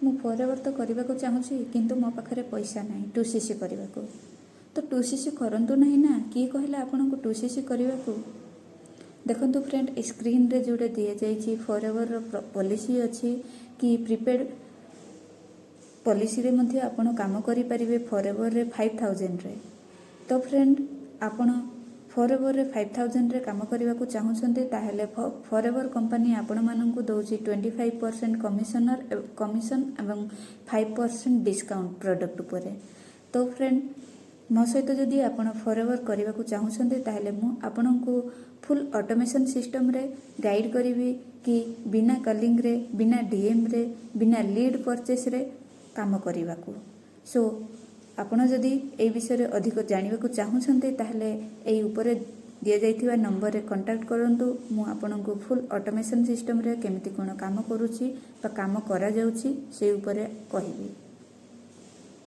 ମୁଁ ଫରଏଭର ତ କରିବାକୁ ଚାହୁଁଛି କିନ୍ତୁ ମୋ ପାଖରେ ପଇସା ନାହିଁ 2cc କରିବାକୁ। ତ 2cc କରନ୍ତୁ ନାହିଁ ନା, କିଏ କହିଲା ଆପଣଙ୍କୁ 2cc କରିବାକୁ? ଦେଖନ୍ତୁ ଫ୍ରେଣ୍ଡ, ଏ ସ୍କ୍ରିନ୍ରେ ଯେଉଁଟା ଦିଆଯାଇଛି ଫରଏଭରର ପଲିସି ଅଛି କି ପ୍ରିପେଡ୍ ପଲିସିରେ ମଧ୍ୟ ଆପଣ କାମ କରିପାରିବେ ଫରଏଭରରେ 5000ରେ। ତ ଫ୍ରେଣ୍ଡ, ଆପଣ ଫରଏଭରରେ 5000ରେ କାମ କରିବାକୁ ଚାହୁଁଛନ୍ତି ତାହେଲେ ଫରଏଭର କମ୍ପାନୀ ଆପଣମାନଙ୍କୁ ଦେଉଛି 25% କମିଶନ ଏବଂ 5% ଡିସ୍କାଉଣ୍ଟ ପ୍ରଡ଼କ୍ଟ ଉପରେ। ତ ଫ୍ରେଣ୍ଡ, ମୋ ସହିତ ଯଦି ଆପଣ ଫରଏଭର କରିବାକୁ ଚାହୁଁଛନ୍ତି ତାହେଲେ ମୁଁ ଆପଣଙ୍କୁ ଫୁଲ୍ ଅଟୋମେସନ୍ ସିଷ୍ଟମରେ ଗାଇଡ଼ କରିବି କି ବିନା କଲିଂରେ, ବିନା ଡିଏମ୍ରେ, ବିନା ଲିଡ୍ ପରଚେସ୍ରେ କାମ କରିବାକୁ। ସୋ ଆପଣ ଯଦି এই ବିଷୟରେ ଅଧିକ ଜାଣିବାକୁ ଚାହୁଁଛନ୍ତି ତାହେଲେ এই ଉପରେ ଦିଆଯାଇଥିବା ନମ୍ବରରେ କଣ୍ଟାକ୍ଟ କରନ୍ତୁ। ମୁଁ ଆପଣଙ୍କୁ ଫୁଲ୍ ଅଟୋମେସନ୍ ସିଷ୍ଟମରେ କେମିତି କ'ଣ କାମ କରୁଛି ବା କାମ କରାଯାଉଛି ସେଇ ଉପରେ କହିବି।